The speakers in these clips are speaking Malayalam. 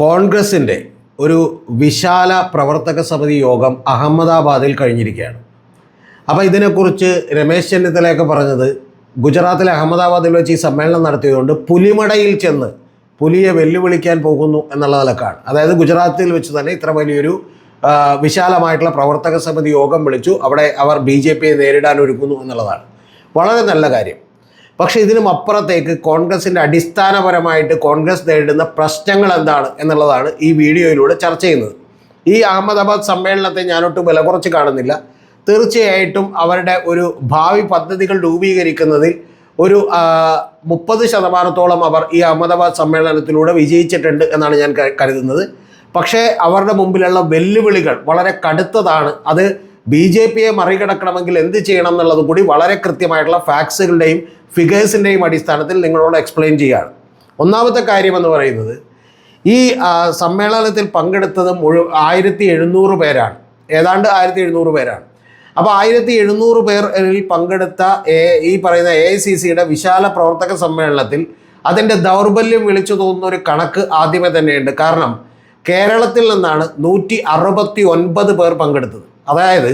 കോൺഗ്രസിൻ്റെ ഒരു വിശാല പ്രവർത്തക സമിതി യോഗം അഹമ്മദാബാദിൽ കഴിഞ്ഞിരിക്കുകയാണ്. അപ്പോൾ ഇതിനെക്കുറിച്ച് രമേശ് ചെന്നിത്തലയൊക്കെ പറഞ്ഞത് ഗുജറാത്തിലെ അഹമ്മദാബാദിൽ വെച്ച് ഈ സമ്മേളനം നടത്തിയതുകൊണ്ട് പുലിമടയിൽ ചെന്ന് പുലിയെ വെല്ലുവിളിക്കാൻ പോകുന്നു എന്നുള്ള നിലക്കാണ്. അതായത് ഗുജറാത്തിൽ വെച്ച് തന്നെ ഇത്ര വലിയൊരു വിശാലമായിട്ടുള്ള പ്രവർത്തക സമിതി യോഗം വിളിച്ചു. അവിടെ അവർ BJPയെ നേരിടാൻ ഒരുക്കുന്നു എന്നുള്ളതാണ് വളരെ നല്ല കാര്യം. പക്ഷേ ഇതിനും അപ്പുറത്തേക്ക് കോൺഗ്രസിൻ്റെ അടിസ്ഥാനപരമായിട്ട് കോൺഗ്രസ് നേരിടുന്ന പ്രശ്നങ്ങൾ എന്താണ് എന്നുള്ളതാണ് ഈ വീഡിയോയിലൂടെ ചർച്ച ചെയ്യുന്നത്. ഈ അഹമ്മദാബാദ് സമ്മേളനത്തെ ഞാനൊട്ടും വില കുറച്ച് കാണുന്നില്ല. തീർച്ചയായിട്ടും അവരുടെ ഒരു ഭാവി പദ്ധതികൾ രൂപീകരിക്കുന്നതിൽ ഒരു 30% അവർ ഈ അഹമ്മദാബാദ് സമ്മേളനത്തിലൂടെ വിജയിച്ചിട്ടുണ്ട് എന്നാണ് ഞാൻ കരുതുന്നത്. പക്ഷേ അവരുടെ മുമ്പിലുള്ള വെല്ലുവിളികൾ വളരെ കടുത്തതാണ്. അത് BJPയെ മറികടക്കണമെങ്കിൽ എന്ത് ചെയ്യണം എന്നുള്ളത് കൂടി വളരെ കൃത്യമായിട്ടുള്ള ഫാക്ട്സുകളുടെയും ഫിഗേഴ്സിൻ്റെയും അടിസ്ഥാനത്തിൽ നിങ്ങളോട് എക്സ്പ്ലെയിൻ ചെയ്യുകയാണ്. ഒന്നാമത്തെ കാര്യമെന്ന് പറയുന്നത്, ഈ സമ്മേളനത്തിൽ പങ്കെടുത്തത് 1700 പേരാണ്, ഏതാണ്ട് 1700 പേരാണ്. അപ്പോൾ 1700 പേരിൽ പങ്കെടുത്ത ഈ പറയുന്ന AICCയുടെ വിശാല പ്രവർത്തക സമ്മേളനത്തിൽ അതിൻ്റെ ദൗർബല്യം വിളിച്ചു തോന്നുന്ന ഒരു കണക്ക് ആദ്യമേ തന്നെയുണ്ട്. കാരണം കേരളത്തിൽ നിന്നാണ് 169 പേർ പങ്കെടുത്തത്. അതായത്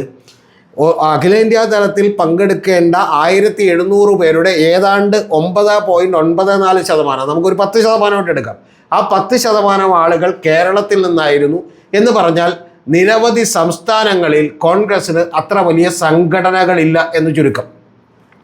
അഖിലേന്ത്യാ തലത്തിൽ പങ്കെടുക്കേണ്ട 1700 പേരുടെ ഏതാണ്ട് 9.94%, നമുക്കൊരു 10% എടുക്കാം. ആ 10% ആളുകൾ കേരളത്തിൽ നിന്നായിരുന്നു എന്ന് പറഞ്ഞാൽ നിരവധി സംസ്ഥാനങ്ങളിൽ കോൺഗ്രസ്സിന് അത്ര വലിയ സംഘടനകളില്ല എന്ന് ചുരുക്കം.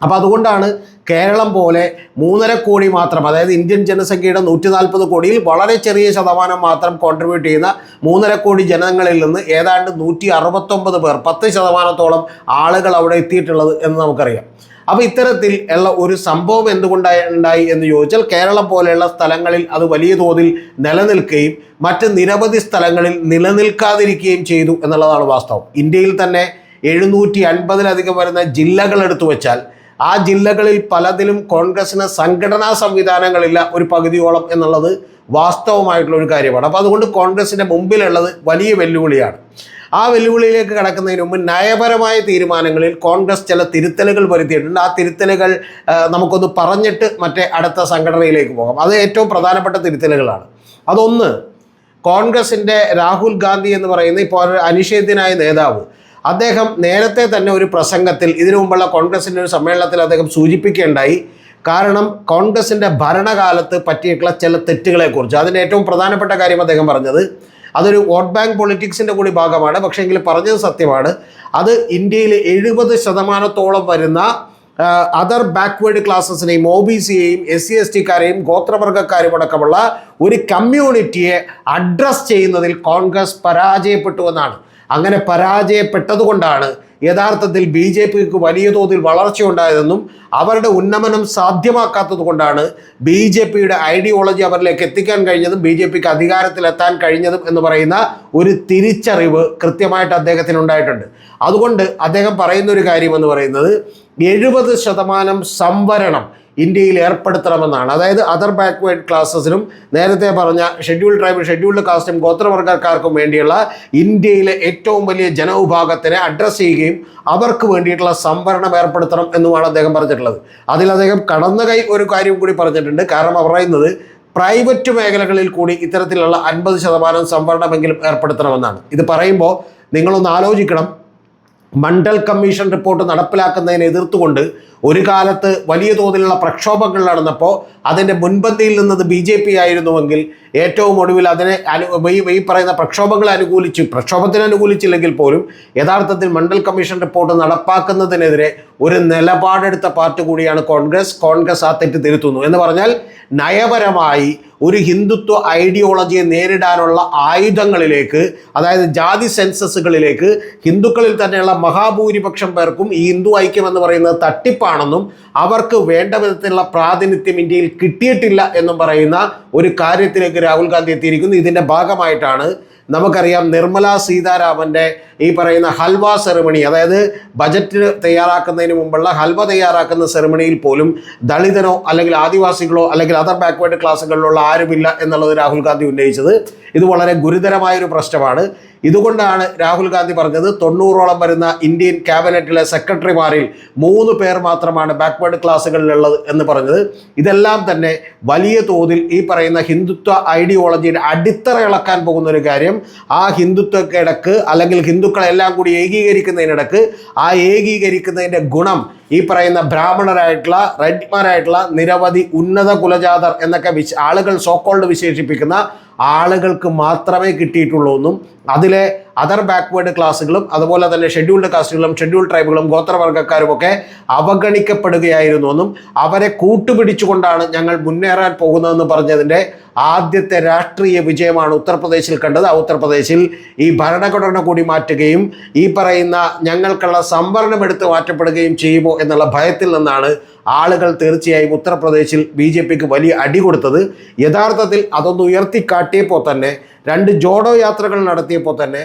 അപ്പോൾ അതുകൊണ്ടാണ് കേരളം പോലെ 3.5 കോടി മാത്രം, അതായത് ഇന്ത്യൻ ജനസംഖ്യയുടെ 140 കോടിയിൽ വളരെ ചെറിയ ശതമാനം മാത്രം കോൺട്രിബ്യൂട്ട് ചെയ്യുന്ന 3.5 കോടി ജനങ്ങളിൽ നിന്ന് ഏതാണ്ട് 169 പേർ, 10%-ഓളം ആളുകൾ അവിടെ എത്തിയിട്ടുള്ളത് എന്ന് നമുക്കറിയാം. അപ്പോൾ ഇത്തരത്തിൽ ഉള്ള ഒരു സംഭവം എന്തുകൊണ്ടായി എന്ന് ചോദിച്ചാൽ, കേരളം പോലെയുള്ള സ്ഥലങ്ങളിൽ അത് വലിയ തോതിൽ നിലനിൽക്കുകയും മറ്റ് നിരവധി സ്ഥലങ്ങളിൽ നിലനിൽക്കാതിരിക്കുകയും ചെയ്തു എന്നുള്ളതാണ് വാസ്തവം. ഇന്ത്യയിൽ തന്നെ 750-ലധികം വരുന്ന ജില്ലകൾ എടുത്തു വെച്ചാൽ ആ ജില്ലകളിൽ പലതിലും കോൺഗ്രസിന് സംഘടനാ സംവിധാനങ്ങളില്ല, ഒരു പകുതിയോളം എന്നുള്ളത് വാസ്തവമായിട്ടുള്ളൊരു കാര്യമാണ്. അപ്പോൾ അതുകൊണ്ട് കോൺഗ്രസിൻ്റെ മുമ്പിലുള്ളത് വലിയ വെല്ലുവിളിയാണ്. ആ വെല്ലുവിളിയിലേക്ക് കടക്കുന്നതിന് മുമ്പ് നയപരമായ തീരുമാനങ്ങളിൽ കോൺഗ്രസ് ചില തിരുത്തലുകൾ വരുത്തിയിട്ടുണ്ട്. ആ തിരുത്തലുകൾ നമുക്കൊന്ന് പറഞ്ഞിട്ട് അടുത്ത സംഘടനയിലേക്ക് പോകാം. അത് ഏറ്റവും പ്രധാനപ്പെട്ട തിരുത്തലുകളാണ്. അതൊന്ന്, കോൺഗ്രസിൻ്റെ രാഹുൽ ഗാന്ധി എന്ന് പറയുന്ന ഇപ്പോൾ അനിഷേധ്യനായ നേതാവ്, അദ്ദേഹം നേരത്തെ തന്നെ ഒരു പ്രസംഗത്തിൽ ഇതിനു മുമ്പുള്ള കോൺഗ്രസിൻ്റെ ഒരു സമ്മേളനത്തിൽ അദ്ദേഹം സൂചിപ്പിക്കുകയുണ്ടായി. കാരണം കോൺഗ്രസിൻ്റെ ഭരണകാലത്ത് പറ്റിയിട്ടുള്ള ചില തെറ്റുകളെക്കുറിച്ച്. അതിൻ്റെ ഏറ്റവും പ്രധാനപ്പെട്ട കാര്യം അദ്ദേഹം പറഞ്ഞത്, അതൊരു വോട്ട് ബാങ്ക് പൊളിറ്റിക്സിൻ്റെ കൂടി ഭാഗമാണ്, പക്ഷേ എങ്കിൽ പറഞ്ഞത് സത്യമാണ്. അത് ഇന്ത്യയിൽ 70%-ഓളം വരുന്ന അതർ ബാക്ക്വേർഡ് ക്ലാസസിനെയും OBCയെയും SC/ST-കാരെയും ഗോത്രവർഗ്ഗക്കാരും അടക്കമുള്ള ഒരു കമ്മ്യൂണിറ്റിയെ അഡ്രസ് ചെയ്യുന്നതിൽ കോൺഗ്രസ് പരാജയപ്പെട്ടു എന്നാണ്. അങ്ങനെ പരാജയപ്പെട്ടതുകൊണ്ടാണ് യഥാർത്ഥത്തിൽ BJPക്ക് വലിയ തോതിൽ വളർച്ചയുണ്ടായതെന്നും അവരുടെ ഉന്നമനം സാധ്യമാക്കാത്തത് കൊണ്ടാണ് BJPയുടെ ഐഡിയോളജി അവരിലേക്ക് എത്തിക്കാൻ കഴിഞ്ഞതും BJPക്ക് അധികാരത്തിലെത്താൻ കഴിഞ്ഞതും എന്ന് പറയുന്ന ഒരു തിരിച്ചറിവ് കൃത്യമായിട്ട് അദ്ദേഹത്തിനുണ്ടായിട്ടുണ്ട്. അതുകൊണ്ട് അദ്ദേഹം പറയുന്ന ഒരു കാര്യമെന്ന് പറയുന്നത് 70% സംവരണം ഇന്ത്യയിൽ ഏർപ്പെടുത്തണമെന്നാണ്. അതായത് അതർ ബാക്ക്വേർഡ് ക്ലാസസിനും നേരത്തെ പറഞ്ഞ ഷെഡ്യൂൾഡ് ട്രൈബ്, ഷെഡ്യൂൾഡ് കാസ്റ്റും ഗോത്രവർഗ്ഗക്കാർക്കും വേണ്ടിയുള്ള ഇന്ത്യയിലെ ഏറ്റവും വലിയ ജനവിഭാഗത്തിനെ അഡ്രസ്സ് ചെയ്യുകയും അവർക്ക് വേണ്ടിയിട്ടുള്ള സംവരണം ഏർപ്പെടുത്തണം എന്നുമാണ് അദ്ദേഹം പറഞ്ഞിട്ടുള്ളത്. അതിൽ അദ്ദേഹം കടന്നുകൈ ഒരു കാര്യം കൂടി പറഞ്ഞിട്ടുണ്ട്. കാരണം അവർ പറയുന്നത് പ്രൈവറ്റ് മേഖലകളിൽ കൂടി ഇത്തരത്തിലുള്ള 50% സംവരണമെങ്കിലും ഏർപ്പെടുത്തണമെന്നാണ്. ഇത് പറയുമ്പോൾ നിങ്ങളൊന്ന് ആലോചിക്കണം. മണ്ഡൽ കമ്മീഷൻ റിപ്പോർട്ട് നടപ്പിലാക്കുന്നതിനെ എതിർത്തുകൊണ്ട് ഒരു കാലത്ത് വലിയ തോതിലുള്ള പ്രക്ഷോഭങ്ങൾ നടന്നപ്പോൾ അതിൻ്റെ മുൻപന്തിയിൽ നിന്നത് BJP ആയിരുന്നുവെങ്കിൽ ഏറ്റവും ഒടുവിൽ അതിനെ ഈ പറയുന്ന പ്രക്ഷോഭങ്ങളെ പ്രക്ഷോഭത്തിന് അനുകൂലിച്ചില്ലെങ്കിൽ പോലും യഥാർത്ഥത്തിൽ മണ്ഡൽ കമ്മീഷൻ റിപ്പോർട്ട് നടപ്പാക്കുന്നതിനെതിരെ ഒരു നിലപാടെടുത്ത പാർട്ടി കൂടിയാണ് കോൺഗ്രസ് ആ തെറ്റ് തിരുത്തുന്നു എന്ന് പറഞ്ഞാൽ, നയപരമായി ഒരു ഹിന്ദുത്വ ഐഡിയോളജിയെ നേരിടാനുള്ള ആയുധങ്ങളിലേക്ക്, അതായത് ജാതി സെൻസസുകളിലേക്ക് ഹിന്ദുക്കളിൽ തന്നെയുള്ള മഹാഭൂരിപക്ഷം പേർക്കും ഈ ഹിന്ദു ഐക്യം എന്ന് പറയുന്നത് തട്ടിപ്പാണെന്നും അവർക്ക് വേണ്ട വിധത്തിലുള്ള പ്രാതിനിധ്യം ഇന്ത്യയിൽ കിട്ടിയിട്ടില്ല എന്നും പറയുന്ന ഒരു കാര്യത്തിലേക്ക് രാഹുൽ ഗാന്ധി എത്തിയിരിക്കുന്നു. ഇതിൻ്റെ ഭാഗമായിട്ടാണ് നമുക്കറിയാം നിർമ്മല സീതാരാമൻ്റെ ഈ പറയുന്ന ഹൽവ സെറിമണി, അതായത് ബജറ്റ് തയ്യാറാക്കുന്നതിന് മുമ്പുള്ള ഹൽവ തയ്യാറാക്കുന്ന സെറിമണിയിൽ പോലും ദളിതനോ അല്ലെങ്കിൽ ആദിവാസികളോ അല്ലെങ്കിൽ അതർ ബാക്ക്വേർഡ് ക്ലാസ്സുകളിലുള്ള ആരുമില്ല എന്നുള്ളത് രാഹുൽ ഗാന്ധി ഉന്നയിച്ചത്. ഇത് വളരെ ഗുരുതരമായൊരു പ്രശ്നമാണ്. ഇതുകൊണ്ടാണ് രാഹുൽ ഗാന്ധി പറഞ്ഞത് 90ഓളം വരുന്ന ഇന്ത്യൻ ക്യാബിനറ്റിലെ സെക്രട്ടറിമാരിൽ 3 പേർ മാത്രമാണ് ബാക്ക്വേർഡ് ക്ലാസ്സുകളിലുള്ളത് എന്ന് പറഞ്ഞത്. ഇതെല്ലാം തന്നെ വലിയ തോതിൽ ഈ പറയുന്ന ഹിന്ദുത്വ ഐഡിയോളജിയുടെ അടിത്തറ ഇളക്കാൻ പോകുന്ന ഒരു കാര്യം. ആ ഹിന്ദുത്വക്കിടക്ക് അല്ലെങ്കിൽ ഹിന്ദുക്കളെല്ലാം കൂടി ഏകീകരിക്കുന്നതിനിടക്ക് ആ ഏകീകരിക്കുന്നതിൻ്റെ ഗുണം ഈ പറയുന്ന ബ്രാഹ്മണരായിട്ടുള്ള റെഡ്മാരായിട്ടുള്ള നിരവധി ഉന്നത കുലജാതർ എന്നൊക്കെ ആളുകൾ സോക്കോൾഡ് വിശേഷിപ്പിക്കുന്ന ആളുകൾക്ക് മാത്രമേ കിട്ടിയിട്ടുള്ളൂ എന്നും അതിലെ അതർ ബാക്ക്വേർഡ് ക്ലാസ്സുകളും അതുപോലെ തന്നെ ഷെഡ്യൂൾഡ് കാസ്റ്റുകളും ഷെഡ്യൂൾഡ് ട്രൈബുകളും ഗോത്രവർഗ്ഗക്കാരുമൊക്കെ അവഗണിക്കപ്പെടുകയായിരുന്നു എന്നും അവരെ കൂട്ടുപിടിച്ചുകൊണ്ടാണ് ഞങ്ങൾ മുന്നേറാൻ പോകുന്നതെന്ന് പറഞ്ഞതിൻ്റെ ആദ്യത്തെ രാഷ്ട്രീയ വിജയമാണ് ഉത്തർപ്രദേശിൽ കണ്ടത്. ആ ഉത്തർപ്രദേശിൽ ഈ ഭരണഘടന കൂടി മാറ്റുകയും ഈ പറയുന്ന ഞങ്ങൾക്കുള്ള സംവരണം എടുത്ത് മാറ്റപ്പെടുകയും ചെയ്യുമോ എന്നുള്ള ഭയത്തിൽ നിന്നാണ് ആളുകൾ തീർച്ചയായും ഉത്തർപ്രദേശിൽ BJPക്ക് വലിയ അടി കൊടുത്തത്. യഥാർത്ഥത്തിൽ അതൊന്ന് ഉയർത്തിക്കാട്ടിയപ്പോൾ തന്നെ 2 ജോഡോ യാത്രകൾ നടത്തിയപ്പോൾ തന്നെ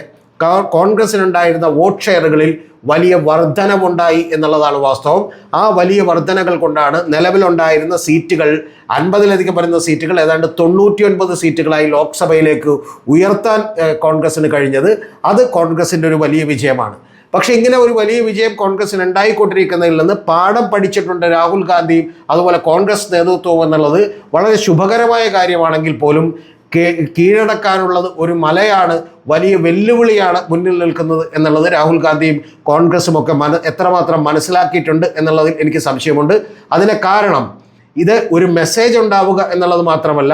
കോൺഗ്രസിനുണ്ടായിരുന്ന വോട്ട് ഷെയറുകളിൽ വലിയ വർധനവുണ്ടായി എന്നുള്ളതാണ് വാസ്തവം. ആ വലിയ വർധനകൾ കൊണ്ടാണ് നിലവിലുണ്ടായിരുന്ന സീറ്റുകൾ 50-ലധികം വരുന്ന സീറ്റുകൾ ഏതാണ്ട് 99 സീറ്റുകളായി ലോക്സഭയിലേക്ക് ഉയർത്താൻ കോൺഗ്രസിന് കഴിഞ്ഞത്. അത് കോൺഗ്രസിൻ്റെ ഒരു വലിയ വിജയമാണ്. പക്ഷേ ഇങ്ങനെ ഒരു വലിയ വിജയം കോൺഗ്രസിന് ഉണ്ടായിക്കൊണ്ടിരിക്കുന്നതിൽ നിന്ന് പാഠം പഠിച്ചിട്ടുണ്ട് രാഹുൽ ഗാന്ധിയും അതുപോലെ കോൺഗ്രസ് നേതൃത്വവും എന്നുള്ളത് വളരെ ശുഭകരമായ കാര്യമാണെങ്കിൽ പോലും കീഴടക്കാനുള്ളത് ഒരു മലയാണ്, വലിയ വെല്ലുവിളിയാണ് മുന്നിൽ നിൽക്കുന്നത് എന്നുള്ളത് രാഹുൽ ഗാന്ധിയും കോൺഗ്രസും ഒക്കെ എത്രമാത്രം മനസ്സിലാക്കിയിട്ടുണ്ട് എന്നുള്ളതിൽ എനിക്ക് സംശയമുണ്ട്. അതിന് കാരണം ഇത് ഒരു മെസ്സേജ് ഉണ്ടാവുക എന്നുള്ളത് മാത്രമല്ല,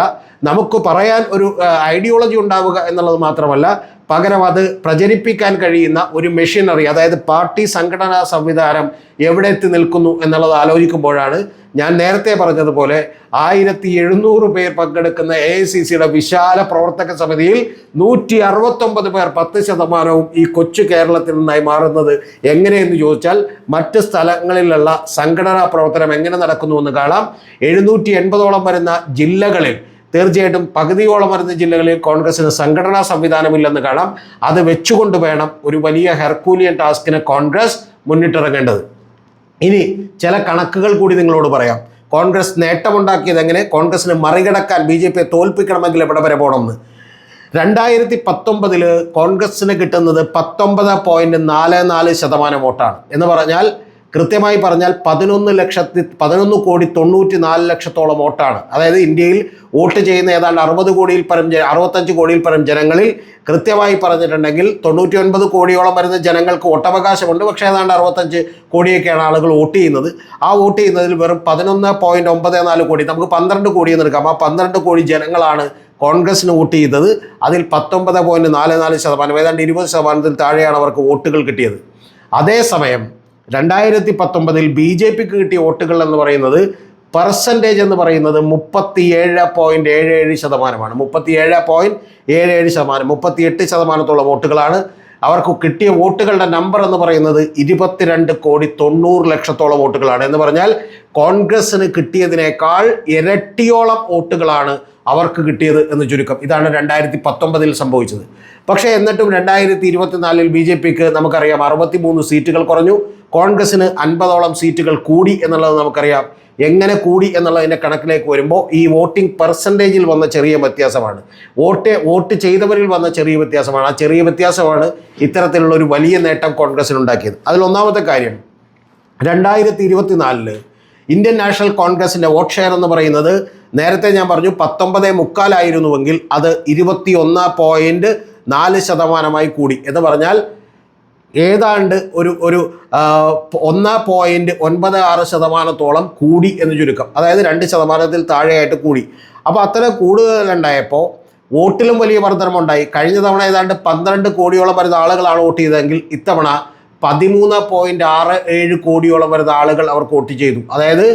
നമുക്ക് പറയാൻ ഒരു ഐഡിയോളജി ഉണ്ടാവുക എന്നുള്ളത് മാത്രമല്ല, പകരം അത് പ്രചരിപ്പിക്കാൻ കഴിയുന്ന ഒരു മെഷീനറി, അതായത് പാർട്ടി സംഘടനാ സംവിധാനം എവിടെ എത്തി നിൽക്കുന്നു എന്നുള്ളത് ആലോചിക്കുമ്പോഴാണ് ഞാൻ നേരത്തെ പറഞ്ഞതുപോലെ 1700 പേർ പങ്കെടുക്കുന്ന AICCയുടെ വിശാല പ്രവർത്തക സമിതിയിൽ 169 പേർ 10% ഈ കൊച്ചു കേരളത്തിൽ നിന്നായി മാറുന്നത് എങ്ങനെയെന്ന് ചോദിച്ചാൽ മറ്റ് സ്ഥലങ്ങളിലുള്ള സംഘടനാ പ്രവർത്തനം എങ്ങനെ നടക്കുന്നു എന്ന് കാണാം. 780ഓളം വരുന്ന ജില്ലകളിൽ തീർച്ചയായിട്ടും പകുതിയോളം വരുന്ന ജില്ലകളിൽ കോൺഗ്രസിന് സംഘടനാ സംവിധാനമില്ലെന്ന് കാണാം. അത് വെച്ചുകൊണ്ട് വേണം ഒരു വലിയ ഹെർക്കൂലിയൻ ടാസ്കിന് കോൺഗ്രസ് മുന്നിട്ടിറങ്ങേണ്ടത്. ഇനി ചില കണക്കുകൾ കൂടി നിങ്ങളോട് പറയാം. കോൺഗ്രസ് നേട്ടമുണ്ടാക്കിയത് എങ്ങനെ, കോൺഗ്രസിന് മറികടക്കാൻ BJPയെ തോൽപ്പിക്കണമെങ്കിൽ എവിടെ വരെ പോകണമെന്ന്. 2019 കോൺഗ്രസിന് കിട്ടുന്നത് 19.44% വോട്ടാണ്. എന്ന് പറഞ്ഞാൽ കൃത്യമായി പറഞ്ഞാൽ 11,94,00,000 വോട്ടാണ്. അതായത് ഇന്ത്യയിൽ വോട്ട് ചെയ്യുന്ന ഏതാണ്ട് 65 കോടിയിൽ പരം ജനങ്ങളിൽ കൃത്യമായി പറഞ്ഞിട്ടുണ്ടെങ്കിൽ 99 കോടിയോളം വരുന്ന ജനങ്ങൾക്ക് വോട്ടവകാശമുണ്ട്. പക്ഷേ ഏതാണ്ട് 65 കോടിയൊക്കെയാണ് ആളുകൾ വോട്ട് ചെയ്യുന്നത്. ആ വോട്ട് ചെയ്യുന്നതിൽ വെറും 11.94 കോടി, നമുക്ക് 12 കോടി എന്ന് എടുക്കാം. ആ 12 കോടി ജനങ്ങളാണ് കോൺഗ്രസിന് വോട്ട് ചെയ്തത്. അതിൽ 19.44%, ഏതാണ്ട് 20% താഴെയാണ് അവർക്ക് വോട്ടുകൾ കിട്ടിയത്. അതേസമയം 2019 BJPക്ക് കിട്ടിയ വോട്ടുകൾ എന്ന് പറയുന്നത് പെർസെൻറ്റേജ് എന്ന് പറയുന്നത് 37.77%. 37.77%, 38% വോട്ടുകളാണ് അവർക്ക് കിട്ടിയ. വോട്ടുകളുടെ നമ്പർ എന്ന് പറയുന്നത് 22,90,00,000 വോട്ടുകളാണ്. എന്ന് പറഞ്ഞാൽ കോൺഗ്രസിന് കിട്ടിയതിനേക്കാൾ ഇരട്ടിയോളം വോട്ടുകളാണ് അവർക്ക് കിട്ടിയത് എന്ന് ചുരുക്കം. ഇതാണ് 2019 സംഭവിച്ചത്. പക്ഷേ എന്നിട്ടും 2024 BJPക്ക് നമുക്കറിയാം 63 സീറ്റുകൾ കുറഞ്ഞു, കോൺഗ്രസിന് 50ഓളം സീറ്റുകൾ കൂടി എന്നുള്ളത് നമുക്കറിയാം. എങ്ങനെ കൂടി എന്നുള്ളതിൻ്റെ കണക്കിലേക്ക് വരുമ്പോൾ ഈ വോട്ടിംഗ് പെർസെൻറ്റേജിൽ വന്ന ചെറിയ വ്യത്യാസമാണ്, വോട്ട് ചെയ്തവരിൽ വന്ന ചെറിയ വ്യത്യാസമാണ്. ആ ചെറിയ വ്യത്യാസമാണ് ഇത്തരത്തിലുള്ള ഒരു വലിയ നേട്ടം കോൺഗ്രസിനുണ്ടാക്കിയത്. അതിലൊന്നാമത്തെ കാര്യം, 2024 ഇന്ത്യൻ നാഷണൽ കോൺഗ്രസിൻ്റെ വോട്ട് ഷെയർ എന്ന് പറയുന്നത് നേരത്തെ ഞാൻ പറഞ്ഞു 19.25 ആയിരുന്നുവെങ്കിൽ അത് 21.4% കൂടി. എന്ന് പറഞ്ഞാൽ ഏതാണ്ട് ഒരു 1.96% കൂടി എന്ന് ചുരുക്കം. അതായത് 2% താഴെയായിട്ട് കൂടി. അപ്പോൾ അത്ര കൂടുതലുണ്ടായപ്പോൾ വോട്ടിലും വലിയ വർധനമുണ്ടായി. കഴിഞ്ഞ തവണ ഏതാണ്ട് 12 കോടിയോളം വരുന്ന ആളുകളാണ് വോട്ട് ചെയ്തതെങ്കിൽ ഇത്തവണ 13.67 കോടിയോളം വരുന്ന ആളുകൾ അവർക്ക് വോട്ട് ചെയ്തു. അതായത്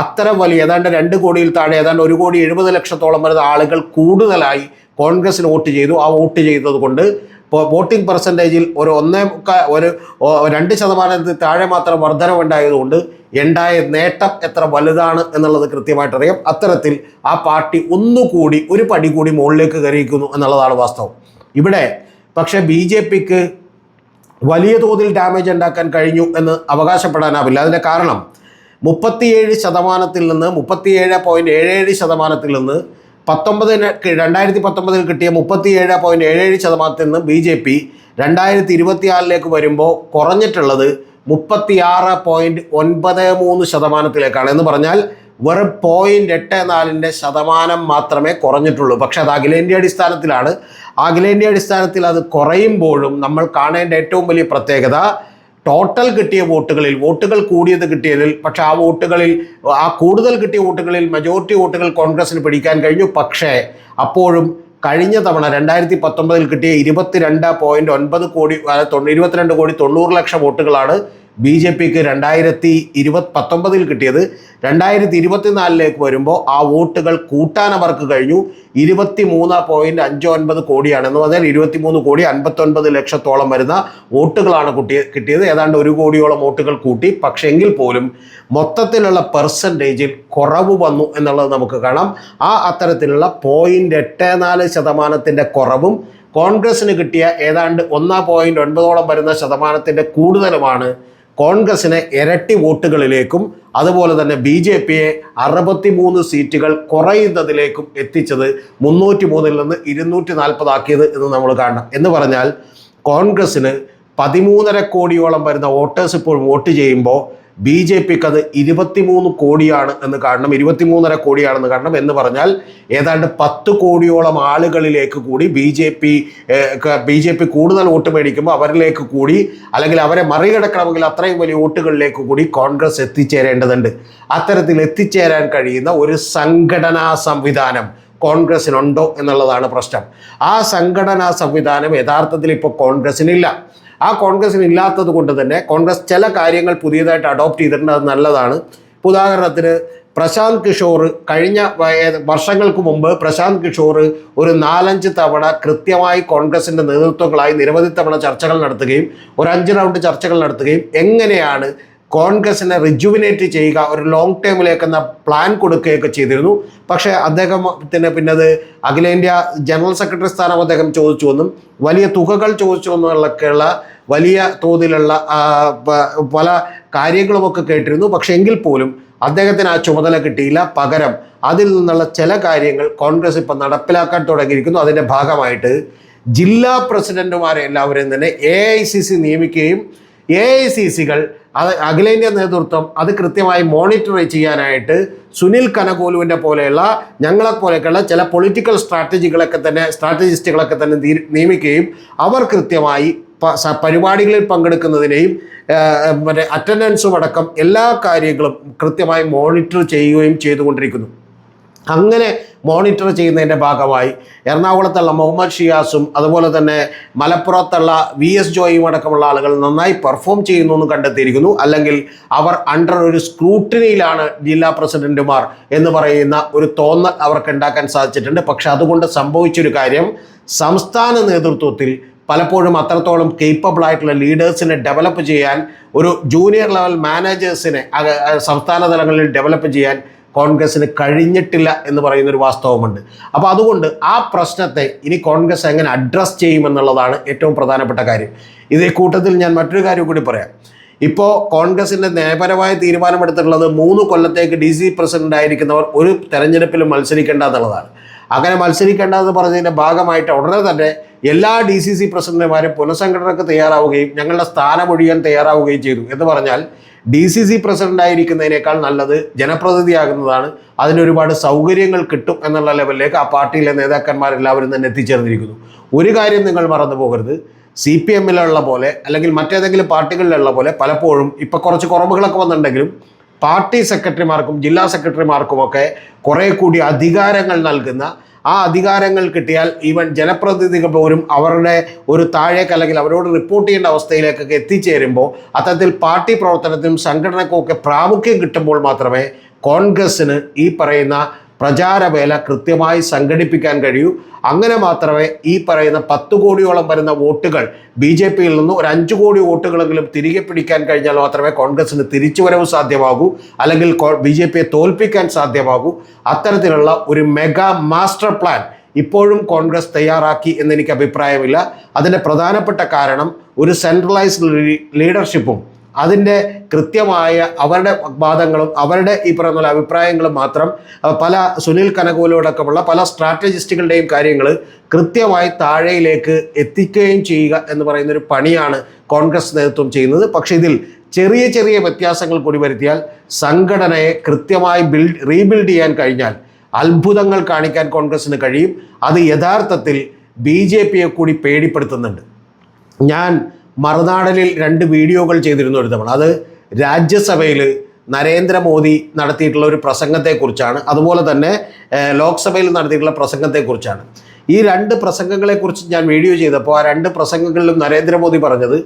അത്ര വലിയ ഏതാണ്ട് 2 കോടിയിൽ താഴെ ഏതാണ്ട് 1,70,00,000 വരുന്ന ആളുകൾ കൂടുതലായി കോൺഗ്രസിന് വോട്ട് ചെയ്തു. ആ വോട്ട് ചെയ്തത് കൊണ്ട് വോട്ടിംഗ് പെർസെൻറ്റേജിൽ ഒരു 2% താഴെ മാത്രം വർധനവുണ്ടായതുകൊണ്ട് ഉണ്ടായ നേട്ടം എത്ര വലുതാണ് എന്നുള്ളത് കൃത്യമായിട്ടറിയാം. അത്തരത്തിൽ ആ പാർട്ടി ഒന്നുകൂടി ഒരു പടി കൂടി മുകളിലേക്ക് കയറിയിരിക്കുന്നു എന്നുള്ളതാണ് വാസ്തവം. ഇവിടെ പക്ഷേ BJPക്ക് വലിയ തോതിൽ ഡാമേജ് ഉണ്ടാക്കാൻ കഴിഞ്ഞു എന്ന് അവകാശപ്പെടാനാവില്ല. അതിൻ്റെ കാരണം 37% നിന്ന് 37.77% നിന്ന് 2019 കിട്ടിയ 37.77% നിന്ന് BJP 2024 വരുമ്പോൾ കുറഞ്ഞിട്ടുള്ളത് 36.93% എന്ന് പറഞ്ഞാൽ വെറും 0.84% മാത്രമേ കുറഞ്ഞിട്ടുള്ളൂ. പക്ഷെ അത് അഖിലേന്ത്യാ അടിസ്ഥാനത്തിലാണ്. അഖിലേന്ത്യാ അടിസ്ഥാനത്തിൽ അത് കുറയുമ്പോഴും നമ്മൾ കാണേണ്ട ഏറ്റവും വലിയ പ്രത്യേകത ടോട്ടൽ കിട്ടിയ വോട്ടുകൾ കൂടിയത് കിട്ടിയതിൽ, പക്ഷെ ആ കൂടുതൽ കിട്ടിയ വോട്ടുകളിൽ മെജോറിറ്റി വോട്ടുകൾ കോൺഗ്രസിന് പിടിക്കാൻ കഴിഞ്ഞു. പക്ഷേ അപ്പോഴും കഴിഞ്ഞ തവണ 2019 കിട്ടിയ 22.9 കോടി 22,90,00,000 വോട്ടുകളാണ് BJPക്ക് 2019 കിട്ടിയത്. 2024 വരുമ്പോൾ ആ വോട്ടുകൾ കൂട്ടാൻ അവർക്ക് കഴിഞ്ഞു. 23.59 കോടിയാണ് എന്ന് പറഞ്ഞാൽ 23,59,00,000 വരുന്ന വോട്ടുകളാണ് കിട്ടിയത്. ഏതാണ്ട് 1 കോടിയോളം വോട്ടുകൾ കൂട്ടി. പക്ഷെ എങ്കിൽ പോലും മൊത്തത്തിലുള്ള പെർസെൻറ്റേജിൽ കുറവ് വന്നു എന്നുള്ളത് നമുക്ക് കാണാം. ആ അത്തരത്തിലുള്ള 0.84% കുറവും കോൺഗ്രസിന് കിട്ടിയ ഏതാണ്ട് 1.9 വരുന്ന ശതമാനത്തിൻ്റെ കൂടുതലുമാണ് കോൺഗ്രസിനെ ഇരട്ടി വോട്ടുകളിലേക്കും അതുപോലെ തന്നെ BJPയെ 63 സീറ്റുകൾ കുറയുന്നതിലേക്കും എത്തിച്ചത് 303 നിന്ന് 240 ആക്കിയത് എന്ന് നമ്മൾ കാണണം. എന്ന് പറഞ്ഞാൽ കോൺഗ്രസിന് 13.5 കോടിയോളം വരുന്ന വോട്ടേഴ്സ് ഇപ്പോൾ വോട്ട് ചെയ്യുമ്പോൾ BJPക്ക് അത് 23 കോടിയാണ് എന്ന് കാണണം, 23.5 കോടിയാണെന്ന് കാണണം. എന്ന് പറഞ്ഞാൽ ഏതാണ്ട് 10 കോടിയോളം ആളുകളിലേക്ക് കൂടി BJP കൂടുതൽ വോട്ട് മേടിക്കുമ്പോൾ അവരിലേക്ക് കൂടി, അല്ലെങ്കിൽ അവരെ മറികടക്കണമെങ്കിൽ അത്രയും വലിയ വോട്ടുകളിലേക്ക് കൂടി കോൺഗ്രസ് എത്തിച്ചേരേണ്ടതുണ്ട്. അത്തരത്തിൽ എത്തിച്ചേരാൻ കഴിയുന്ന ഒരു സംഘടനാ സംവിധാനം കോൺഗ്രസിനുണ്ടോ എന്നുള്ളതാണ് പ്രശ്നം. ആ സംഘടനാ സംവിധാനം യഥാർത്ഥത്തിൽ ഇപ്പോൾ കോൺഗ്രസിനില്ല. ആ കോൺഗ്രസിന് ഇല്ലാത്തത് കൊണ്ട് തന്നെ കോൺഗ്രസ് ചില കാര്യങ്ങൾ പുതിയതായിട്ട് അഡോപ്റ്റ് ചെയ്തിട്ടുണ്ട്. അത് നല്ലതാണ്. ഉദാഹരണത്തിന് പ്രശാന്ത് കിഷോർ കഴിഞ്ഞ വർഷങ്ങൾക്ക് മുമ്പ് പ്രശാന്ത് കിഷോർ ഒരു 4-5 തവണ കൃത്യമായി കോൺഗ്രസിൻ്റെ നേതൃത്വങ്ങളായി നിരവധി തവണ ചർച്ചകൾ നടത്തുകയും ഒരു 5 റൗണ്ട് ചർച്ചകൾ നടത്തുകയും എങ്ങനെയാണ് കോൺഗ്രസിനെ റിജുവിനേറ്റ് ചെയ്യുക, ഒരു ലോങ് ടേമിലേക്ക് എന്ന പ്ലാൻ കൊടുക്കുകയൊക്കെ ചെയ്തിരുന്നു. പക്ഷേ അദ്ദേഹത്തിന് പിന്നെ അത് അഖിലേന്ത്യാ ജനറൽ സെക്രട്ടറി സ്ഥാനം അദ്ദേഹം ചോദിച്ചു എന്നും വലിയ തുകകൾ ചോദിച്ചു എന്നുള്ളൊക്കെയുള്ള വലിയ തോതിലുള്ള പല കാര്യങ്ങളുമൊക്കെ കേട്ടിരുന്നു. പക്ഷെ എങ്കിൽ പോലും അദ്ദേഹത്തിന് ആ ചുമതല കിട്ടിയില്ല. പകരം അതിൽ നിന്നുള്ള ചില കാര്യങ്ങൾ കോൺഗ്രസ് ഇപ്പം നടപ്പിലാക്കാൻ തുടങ്ങിയിരിക്കുന്നു. അതിൻ്റെ ഭാഗമായിട്ട് ജില്ലാ പ്രസിഡന്റുമാരെ എല്ലാവരെയും തന്നെ AICC നിയമിക്കുകയും AICCകൾ അത് അഖിലേന്ത്യാ നേതൃത്വം അത് കൃത്യമായി മോണിറ്റർ ചെയ്യാനായിട്ട് സുനിൽ കനകോലുവിൻ്റെ പോലെയുള്ള ഞങ്ങളെപ്പോലെയൊക്കെയുള്ള ചില പൊളിറ്റിക്കൽ സ്ട്രാറ്റജിസ്റ്റുകളൊക്കെ തന്നെ നിയമിക്കുകയും അവർ കൃത്യമായി പരിപാടികളിൽ പങ്കെടുക്കുന്നതിനെയും മറ്റേ അറ്റൻഡൻസും അടക്കം എല്ലാ കാര്യങ്ങളും കൃത്യമായി മോണിറ്റർ ചെയ്യുകയും ചെയ്തുകൊണ്ടിരിക്കുന്നു. അങ്ങനെ മോണിറ്റർ ചെയ്യുന്നതിൻ്റെ ഭാഗമായി എറണാകുളത്തുള്ള മുഹമ്മദ് ഷിയാസും അതുപോലെ തന്നെ മലപ്പുറത്തുള്ള VS ജോയിയും അടക്കമുള്ള ആളുകൾ നന്നായി പെർഫോം ചെയ്യുന്നു എന്ന് കണ്ടെത്തിയിരിക്കുന്നു. അല്ലെങ്കിൽ അവർ അണ്ടർ ഒരു സ്ക്രൂട്ടിനിയിലാണ് ജില്ലാ പ്രസിഡന്റുമാർ എന്ന് പറയുന്ന ഒരു തോന്നൽ അവർക്ക് ഉണ്ടാക്കാൻ സാധിച്ചിട്ടുണ്ട്. പക്ഷെ അതുകൊണ്ട് സംഭവിച്ചൊരു കാര്യം, സംസ്ഥാന നേതൃത്വത്തിൽ പലപ്പോഴും അത്രത്തോളം കേപ്പബിൾ ആയിട്ടുള്ള ലീഡേഴ്സിനെ ഡെവലപ്പ് ചെയ്യാൻ, ഒരു ജൂനിയർ ലെവൽ മാനേജേഴ്സിനെ സംസ്ഥാന തലങ്ങളിൽ ഡെവലപ്പ് ചെയ്യാൻ കോൺഗ്രസിന് കഴിഞ്ഞിട്ടില്ല എന്ന് പറയുന്നൊരു വാസ്തവമുണ്ട്. അപ്പോൾ അതുകൊണ്ട് ആ പ്രശ്നത്തെ ഇനി കോൺഗ്രസ് എങ്ങനെ അഡ്രസ്സ് ചെയ്യുമെന്നുള്ളതാണ് ഏറ്റവും പ്രധാനപ്പെട്ട കാര്യം. ഇതേ കൂട്ടത്തിൽ ഞാൻ മറ്റൊരു കാര്യം കൂടി പറയാം. ഇപ്പോൾ കോൺഗ്രസിൻ്റെ നയപരമായ തീരുമാനമെടുത്തിട്ടുള്ളത് 3 കൊല്ലത്തേക്ക് DC പ്രസിഡന്റ് ആയിരിക്കുന്നവർ ഒരു തെരഞ്ഞെടുപ്പിലും മത്സരിക്കേണ്ട എന്നുള്ളതാണ്. അങ്ങനെ മത്സരിക്കേണ്ടതെന്ന് പറഞ്ഞതിൻ്റെ ഭാഗമായിട്ട് ഉടനെ തന്നെ എല്ലാ DCC പ്രസിഡന്റുമാരും പുനഃസംഘടനയ്ക്ക് തയ്യാറാവുകയും ഞങ്ങളുടെ സ്ഥാനമൊഴിയാൻ തയ്യാറാവുകയും ചെയ്തു. എന്ന് പറഞ്ഞാൽ DCC പ്രസിഡന്റ് ആയിരിക്കുന്നതിനേക്കാൾ നല്ലത് ജനപ്രതിനിധിയാകുന്നതാണ്. അതിനൊരുപാട് സൗകര്യങ്ങൾ കിട്ടും എന്നുള്ള ലെവലിലേക്ക് ആ പാർട്ടിയിലെ നേതാക്കന്മാരെല്ലാവരും തന്നെ എത്തിച്ചേർന്നിരിക്കുന്നു. ഒരു കാര്യം നിങ്ങൾ മറന്നു പോകരുത്, CPM-ലുള്ള പോലെ അല്ലെങ്കിൽ മറ്റേതെങ്കിലും പാർട്ടികളിലുള്ള പോലെ പലപ്പോഴും ഇപ്പോൾ കുറച്ച് കുറവുകളൊക്കെ വന്നിട്ടുണ്ടെങ്കിലും പാർട്ടി സെക്രട്ടറിമാർക്കും ജില്ലാ സെക്രട്ടറിമാർക്കുമൊക്കെ കുറേ കൂടി അധികാരങ്ങൾ നൽകുന്ന, ആ അധികാരങ്ങൾ കിട്ടിയാൽ ഈവൻ ജനപ്രതിനിധികൾ പോലും അവരുടെ ഒരു താഴേക്ക് അല്ലെങ്കിൽ അവരോട് റിപ്പോർട്ട് ചെയ്യേണ്ട അവസ്ഥയിലേക്കൊക്കെ എത്തിച്ചേരുമ്പോൾ അത്തരത്തിൽ പാർട്ടി പ്രവർത്തനത്തിനും സംഘടനയ്ക്കുമൊക്കെ പ്രാമുഖ്യം കിട്ടുമ്പോൾ മാത്രമേ കോൺഗ്രസ്സിന് ഈ പറയുന്ന പ്രചാരവേല കൃത്യമായി സംഘടിപ്പിക്കാൻ കഴിയൂ. അങ്ങനെ മാത്രമേ ഈ പറയുന്ന 10 കോടിയോളം വരുന്ന വോട്ടുകൾ BJPയിൽ നിന്ന് ഒരു 5 കോടി വോട്ടുകളെങ്കിലും തിരികെ പിടിക്കാൻ കഴിഞ്ഞാൽ മാത്രമേ കോൺഗ്രസിന് തിരിച്ചുവരവ് സാധ്യമാകൂ, അല്ലെങ്കിൽ BJPയെ തോൽപ്പിക്കാൻ സാധ്യമാകൂ. അത്തരത്തിലുള്ള ഒരു മെഗാ മാസ്റ്റർ പ്ലാൻ ഇപ്പോഴും കോൺഗ്രസ് തയ്യാറാക്കി എന്നെനിക്ക് അഭിപ്രായമില്ല. അതിൻ്റെ പ്രധാനപ്പെട്ട കാരണം ഒരു സെൻട്രലൈസ്ഡ് ലീഡർഷിപ്പും അതിൻ്റെ കൃത്യമായ അവരുടെ വാദങ്ങളും അവരുടെ ഈ പറയുന്ന പോലെ അഭിപ്രായങ്ങളും മാത്രം പല സുനിൽ കനകോലടക്കമുള്ള പല സ്ട്രാറ്റജിസ്റ്റുകളുടെയും കാര്യങ്ങൾ കൃത്യമായി താഴെയിലേക്ക് എത്തിക്കുകയും ചെയ്യുക എന്ന് പറയുന്നൊരു പണിയാണ് കോൺഗ്രസ് നേതൃത്വം ചെയ്യുന്നത്. പക്ഷേ ഇതിൽ ചെറിയ ചെറിയ വ്യത്യാസങ്ങൾ കൂടി വരുത്തിയാൽ സംഘടനയെ കൃത്യമായി റീബിൽഡ് ചെയ്യാൻ കഴിഞ്ഞാൽ അത്ഭുതങ്ങൾ കാണിക്കാൻ കോൺഗ്രസ്സിന് കഴിയും. അത് യഥാർത്ഥത്തിൽ BJPയെ കൂടി പേടിപ്പെടുത്തുന്നുണ്ട്. ഞാൻ മറുനാടനിൽ 2 വീഡിയോകൾ ചെയ്തിരുന്നു ഒരു തവണ. അത് രാജ്യസഭയിൽ നരേന്ദ്രമോദി നടത്തിയിട്ടുള്ള ഒരു പ്രസംഗത്തെക്കുറിച്ചാണ്, അതുപോലെ തന്നെ ലോക്സഭയിൽ നടത്തിയിട്ടുള്ള പ്രസംഗത്തെക്കുറിച്ചാണ്. ഈ 2 പ്രസംഗങ്ങളെക്കുറിച്ച് ഞാൻ വീഡിയോ ചെയ്തപ്പോൾ ആ 2 പ്രസംഗങ്ങളിലും നരേന്ദ്രമോദി പറഞ്ഞത്,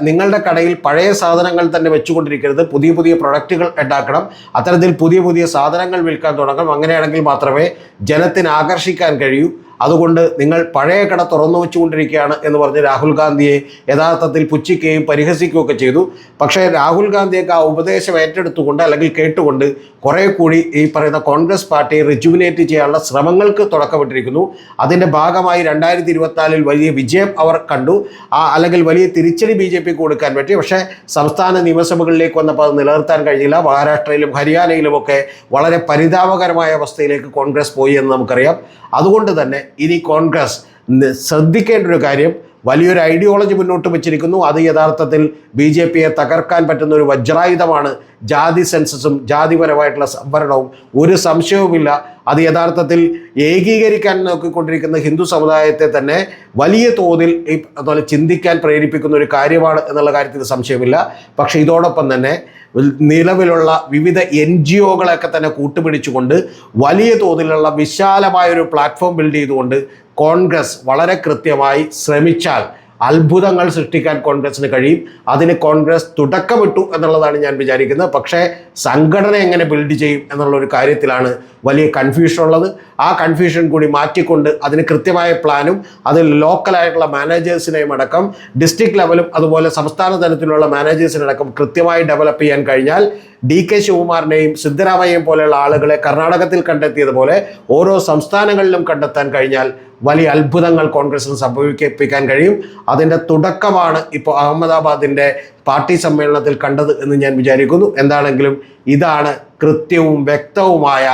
നിങ്ങളുടെ കടയിൽ പഴയ സാധനങ്ങൾ തന്നെ വെച്ചുകൊണ്ടിരിക്കരുത്, പുതിയ പുതിയ പ്രൊഡക്റ്റുകൾ ഉണ്ടാക്കണം, അത്തരത്തിൽ പുതിയ പുതിയ സാധനങ്ങൾ വിൽക്കാൻ തുടങ്ങണം, അങ്ങനെയാണെങ്കിൽ മാത്രമേ ജനത്തിന് ആകർഷിക്കാൻ കഴിയൂ. അതുകൊണ്ട് നിങ്ങൾ പഴയ കട തുറന്നു വെച്ചുകൊണ്ടിരിക്കുകയാണ് എന്ന് പറഞ്ഞ് രാഹുൽ ഗാന്ധിയെ യഥാർത്ഥത്തിൽ പുച്ഛിക്കുകയും പരിഹസിക്കുകയൊക്കെ ചെയ്തു. പക്ഷേ രാഹുൽ ഗാന്ധിയൊക്കെ ആ ഉപദേശം ഏറ്റെടുത്തുകൊണ്ട് അല്ലെങ്കിൽ കേട്ടുകൊണ്ട് കുറേ കൂടി ഈ പറയുന്ന കോൺഗ്രസ് പാർട്ടിയെ റിജുവിനേറ്റ് ചെയ്യാനുള്ള ശ്രമങ്ങൾക്ക് തുടക്കമിട്ടിരിക്കുന്നു. അതിൻ്റെ ഭാഗമായി 2024 വലിയ വിജയം അവർ കണ്ടു, അല്ലെങ്കിൽ വലിയ തിരിച്ചടി BJPക്ക് കൊടുക്കാൻ പറ്റി. പക്ഷേ സംസ്ഥാന നിയമസഭകളിലേക്ക് വന്നപ്പോൾ അത് നിലനിർത്താൻ കഴിഞ്ഞില്ല. മഹാരാഷ്ട്രയിലും ഹരിയാനയിലുമൊക്കെ വളരെ പരിതാപകരമായ അവസ്ഥയിലേക്ക് കോൺഗ്രസ് പോയി എന്ന് നമുക്കറിയാം. അതുകൊണ്ട് തന്നെ ഇനി കോൺഗ്രസ് ശ്രദ്ധിക്കേണ്ട ഒരു കാര്യം, വലിയൊരു ഐഡിയോളജി മുന്നോട്ട് വെച്ചിരിക്കുന്നു. അത് യഥാർത്ഥത്തിൽ BJPയെ തകർക്കാൻ പറ്റുന്ന ഒരു വജ്രായുധമാണ് ജാതി സെൻസസും ജാതിപരമായിട്ടുള്ള സംവരണവും. ഒരു സംശയവുമില്ല, അത് യഥാർത്ഥത്തിൽ ഏകീകരിക്കാൻ നോക്കിക്കൊണ്ടിരിക്കുന്ന ഹിന്ദു സമുദായത്തെ തന്നെ വലിയ തോതിൽ അതുപോലെ ചിന്തിക്കാൻ പ്രേരിപ്പിക്കുന്ന ഒരു കാര്യമാണ് എന്നുള്ള കാര്യത്തിൽ സംശയമില്ല. പക്ഷേ ഇതോടൊപ്പം തന്നെ നിലവിലുള്ള വിവിധ NGOകളൊക്കെ തന്നെ കൂട്ടുപിടിച്ചുകൊണ്ട് വലിയ തോതിലുള്ള വിശാലമായൊരു പ്ലാറ്റ്ഫോം ബിൽഡ് ചെയ്തുകൊണ്ട് കോൺഗ്രസ് വളരെ കൃത്യമായി ശ്രമിച്ചാൽ അത്ഭുതങ്ങൾ സൃഷ്ടിക്കാൻ കോൺഗ്രസിന് കഴിയും. അതിന് കോൺഗ്രസ് തുടക്കമിട്ടു എന്നുള്ളതാണ് ഞാൻ വിചാരിക്കുന്നത്. പക്ഷേ സംഘടന എങ്ങനെ ബിൽഡ് ചെയ്യും എന്നുള്ളൊരു കാര്യത്തിലാണ് വലിയ കൺഫ്യൂഷൻ ഉള്ളത്. ആ കൺഫ്യൂഷൻ കൂടി മാറ്റിക്കൊണ്ട് അതിന് കൃത്യമായ പ്ലാനും അതിൽ ലോക്കലായിട്ടുള്ള മാനേജേഴ്സിനെയും അടക്കം ഡിസ്ട്രിക്ട് ലെവലും അതുപോലെ സംസ്ഥാന തലത്തിലുള്ള മാനേജേഴ്സിനടക്കം കൃത്യമായി ഡെവലപ്പ് ചെയ്യാൻ കഴിഞ്ഞാൽ DK ശിവകുമാറിനെയും സിദ്ധരാമയ്യയും പോലെയുള്ള ആളുകളെ കർണാടകത്തിൽ കണ്ടെത്തിയതുപോലെ ഓരോ സംസ്ഥാനങ്ങളിലും കണ്ടെത്താൻ കഴിഞ്ഞാൽ വലിയ അത്ഭുതങ്ങൾ കോൺഗ്രസിന് സംഭവിപ്പിക്കാൻ കഴിയും. അതിൻ്റെ തുടക്കമാണ് ഇപ്പോൾ അഹമ്മദാബാദിൻ്റെ പാർട്ടി സമ്മേളനത്തിൽ കണ്ടത് എന്ന് ഞാൻ വിചാരിക്കുന്നു. എന്താണെങ്കിലും ഇതാണ് കൃത്യവും വ്യക്തവുമായ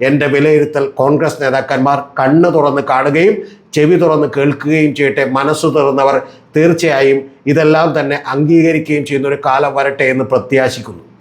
എൻ്റെ വിലയിരുത്തൽ. കോൺഗ്രസ് നേതാക്കന്മാർ കണ്ണ് തുറന്ന് കാണുകയും ചെവി തുറന്ന് കേൾക്കുകയും ചെയ്യട്ടെ. മനസ്സു തുറന്നവർ തീർച്ചയായും ഇതെല്ലാം തന്നെ അംഗീകരിക്കുകയും ചെയ്യുന്ന ഒരു കാലം വരട്ടെ എന്ന് പ്രത്യാശിക്കുന്നു.